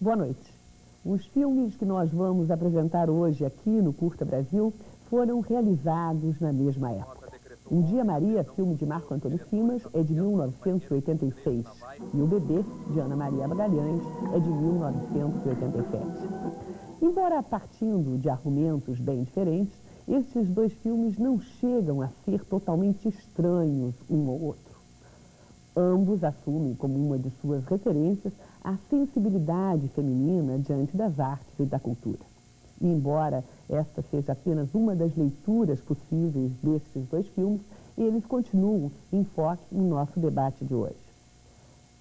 Boa noite. Os filmes que nós vamos apresentar hoje aqui no Curta Brasil foram realizados na mesma época. Um Dia Maria, filme de Marco Antônio Simas, é de 1986 e O Bebê, de Ana Maria Magalhães, é de 1987. Embora partindo de argumentos bem diferentes, estes dois filmes não chegam a ser totalmente estranhos um ao outro. Ambos assumem como uma de suas referências a sensibilidade feminina diante das artes e da cultura. E embora esta seja apenas uma das leituras possíveis destes dois filmes, eles continuam em foco no nosso debate de hoje.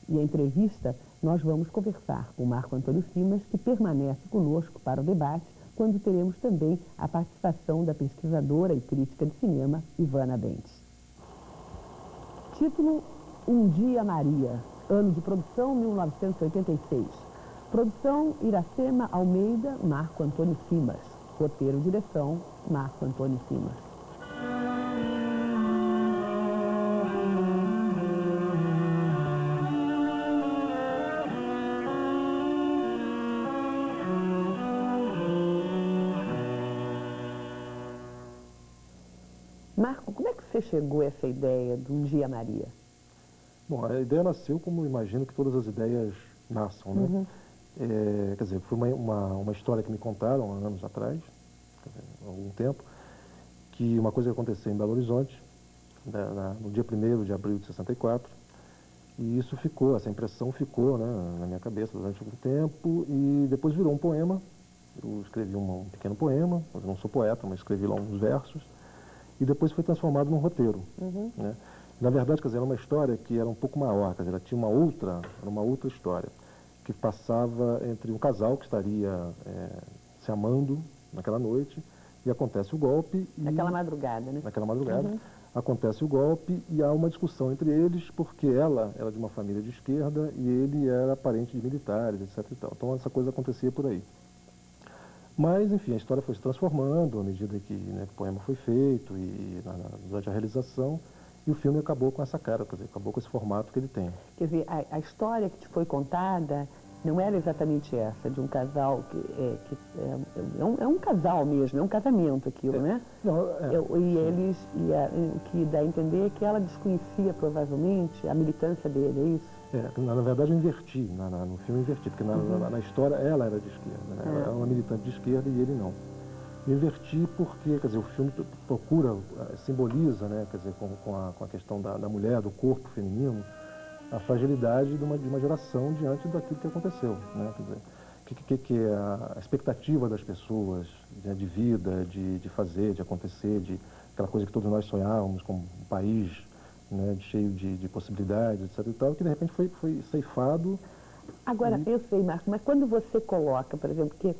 E a entrevista nós vamos conversar com Marco Antônio Simas, que permanece conosco para o debate, quando teremos também a participação da pesquisadora e crítica de cinema, Ivana Bentes. Título: Um Dia Maria, ano de produção 1986. Produção: Iracema Almeida, Marco Antônio Simas. Roteiro e direção: Marco Antônio Simas. Marco, como é que você chegou a essa ideia de Um Dia Maria? Bom, a ideia nasceu como imagino que todas as ideias nasçam, né? Quer dizer, foi uma história que me contaram há anos atrás, há algum tempo, que uma coisa que aconteceu em Belo Horizonte, no dia 1º de abril de 64, e isso ficou, essa impressão ficou, né, na minha cabeça durante algum tempo, e depois virou um poema. Eu escrevi um pequeno poema, eu não sou poeta, mas escrevi lá uns versos, e depois foi transformado num roteiro, né? Na verdade, quer dizer, era uma história que era um pouco maior, quer dizer, ela tinha uma outra história, que passava entre um casal que estaria se amando naquela noite, e acontece o golpe. Naquela madrugada, né? Naquela madrugada, acontece o golpe e há uma discussão entre eles, porque ela era de uma família de esquerda e ele era parente de militares, etc. e tal. Então essa coisa acontecia por aí. Mas, enfim, a história foi se transformando à medida que, né, o poema foi feito e durante a realização, e o filme acabou com essa cara, quer dizer, acabou com esse formato que ele tem. Quer dizer, a história que te foi contada não era exatamente essa, de um casal é um casal mesmo, é um casamento aquilo, né? Não, o que dá a entender é que ela desconhecia provavelmente a militância dele, é isso? Na verdade eu inverti, no filme eu inverti, porque na história ela era de esquerda, né? Ela era uma militante de esquerda e ele não. Eu inverti porque, quer dizer, o filme procura, simboliza, né, quer dizer, com a questão da mulher, do corpo feminino, a fragilidade de uma geração diante daquilo que aconteceu, né? Quer dizer, que é a expectativa das pessoas, né, de vida, de fazer, de acontecer, de aquela coisa que todos nós sonhávamos como um país, né, cheio de possibilidades, etc. e tal, que de repente foi ceifado. Agora, eu sei, Marco, mas quando você coloca, por exemplo, que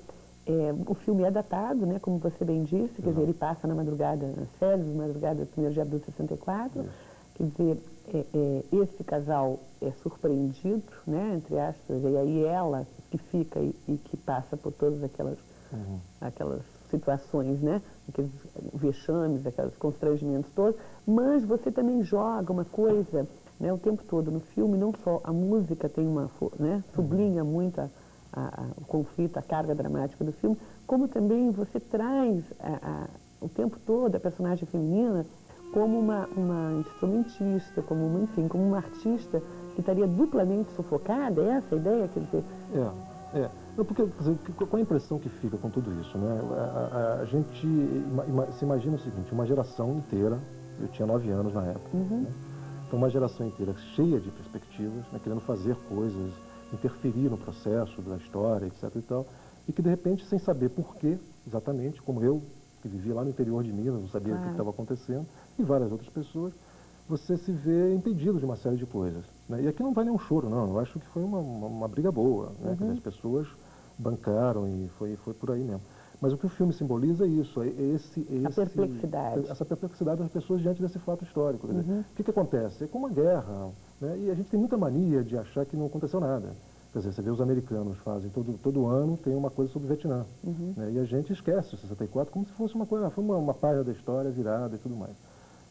o filme é datado, né, como você bem disse, quer dizer, ele passa na madrugada, nas férias, na madrugada do 1º de abril de 64, quer dizer, esse casal é surpreendido, né, entre aspas, e aí ela que fica e que passa por todas aquelas situações, né, aqueles vexames, aqueles constrangimentos todos, mas você também joga uma coisa, né, o tempo todo no filme, não só a música tem né, sublinha muito o conflito, a carga dramática do filme, como também você traz o tempo todo a personagem feminina como uma instrumentista, como uma artista que estaria duplamente sufocada. É essa a ideia que ele teve? Não, porque, quer dizer, qual a impressão que fica com tudo isso, né? A gente se imagina o seguinte, uma geração inteira, eu tinha 9 anos na época, né? Então uma geração inteira cheia de perspectivas, né, querendo fazer coisas, interferir no processo da história, etc. e tal, e que de repente, sem saber por quê, exatamente, como eu, que vivia lá no interior de Minas, não sabia o que estava acontecendo, e várias outras pessoas, você se vê impedido de uma série de coisas, né? E aqui não vai nenhum choro, não, eu acho que foi uma briga boa, né? Que as pessoas bancaram e foi por aí mesmo. Mas o que o filme simboliza é isso, a perplexidade. Essa perplexidade das pessoas diante desse fato histórico. Quer dizer, o que acontece? É como uma guerra, né? E a gente tem muita mania de achar que não aconteceu nada. Quer dizer, você vê os americanos fazem, todo ano tem uma coisa sobre o Vietnã, né? E a gente esquece o 64 como se fosse uma coisa, foi uma página da história virada e tudo mais.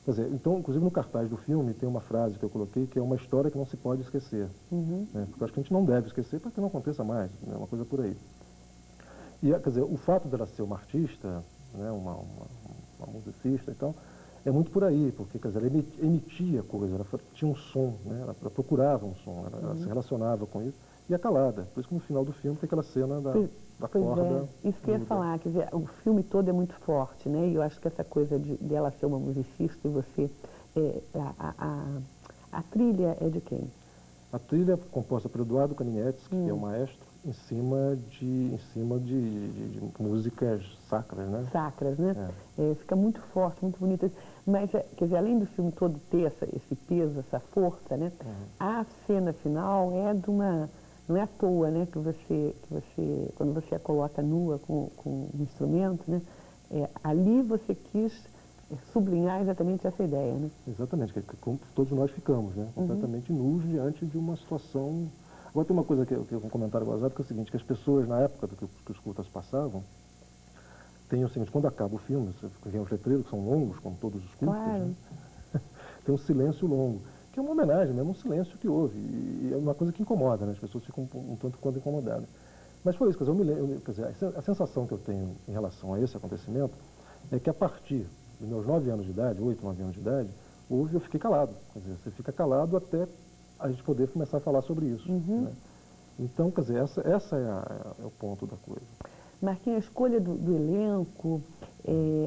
Quer dizer, então, inclusive no cartaz do filme tem uma frase que eu coloquei que é uma história que não se pode esquecer. Né? Porque eu acho que a gente não deve esquecer para que não aconteça mais, né? Uma coisa por aí. E, quer dizer, o fato dela ser uma artista, né? uma musicista e tal, é muito por aí, porque, quer dizer, ela emitia coisa, ela tinha um som, né? Ela procurava um som, ela se relacionava com isso, e é calada. Por isso que no final do filme tem aquela cena da corda. Isso que eu ia falar, quer dizer, o filme todo é muito forte, né? E eu acho que essa coisa dela ser uma musicista e você... a trilha é de quem? A trilha é composta por Eduardo Kaninetzki, que é o maestro, em cima de músicas sacras, né? Sacras, né? Fica muito forte, muito bonito. Mas, quer dizer, além do filme todo ter esse peso, essa força, né? A cena final é de uma... Não é à toa, né? Que você quando você a coloca nua com um instrumento, né? Ali você quis sublinhar exatamente essa ideia, né? Exatamente, que todos nós ficamos, né? Completamente nus diante de uma situação... Agora tem uma coisa que eu um comentário gozado, que é o seguinte, que as pessoas, na época que os curtas passavam, tem o seguinte, quando acaba o filme, você vê os letreiros que são longos, como todos os curtas, Claro. né? Tem um silêncio longo, que é uma homenagem mesmo, um silêncio que houve, e é uma coisa que incomoda, né? As pessoas ficam um tanto quanto incomodadas. Mas foi isso, quer dizer, quer dizer, a sensação que eu tenho em relação a esse acontecimento é que a partir dos meus 9 anos de idade, 8, 9 anos de idade, eu fiquei calado. Quer dizer, você fica calado até a gente poder começar a falar sobre isso. Né? Então, quer dizer, essa é o ponto da coisa. Marquinhos, a escolha do elenco,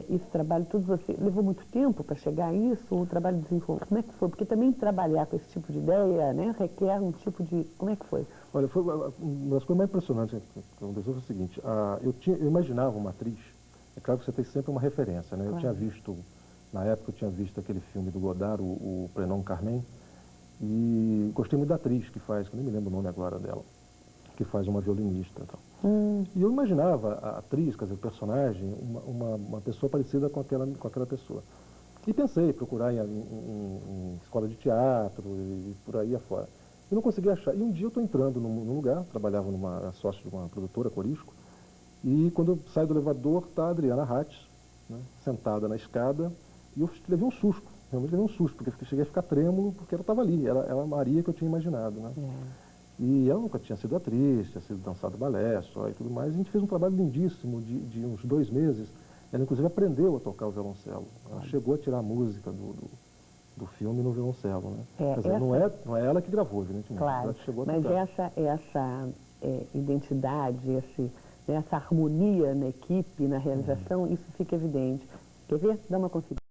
esse trabalho todo, você levou muito tempo para chegar a isso? Ou o trabalho desenvolveu? Como é que foi? Porque também trabalhar com esse tipo de ideia, né, requer um tipo de... Como é que foi? Olha, foi uma das coisas mais impressionantes que aconteceu foi o seguinte, eu imaginava uma atriz, é claro que você tem sempre uma referência, né? Claro. Eu tinha visto, na época eu tinha visto aquele filme do Godard, o Prenom Carmen, e gostei muito da atriz que faz, que eu nem me lembro o nome agora dela, que faz uma violinista e tal. E eu imaginava a atriz, quer dizer, o personagem, uma pessoa parecida com aquela pessoa. E pensei, procurar em escola de teatro e por aí afora. E não consegui achar. E um dia eu estou entrando num lugar, trabalhava era sócio de uma produtora, Corisco, e quando eu saio do elevador, está a Adriana Hatz, né, sentada na escada, e eu levei um susto, realmente levei um susto, porque eu cheguei a ficar trêmulo, porque ela estava ali, ela a Maria que eu tinha imaginado, né? E ela nunca tinha sido atriz, tinha sido dançado balé só e tudo mais, e a gente fez um trabalho lindíssimo de uns 2 meses. Ela inclusive aprendeu a tocar o violoncelo, ela chegou a tirar a música do filme no violoncelo, né? Quer dizer, não é ela que gravou, evidentemente, claro, ela chegou a mas tocar. essa identidade, essa harmonia na equipe, na realização, isso fica evidente. Quer ver? Dá uma conferida.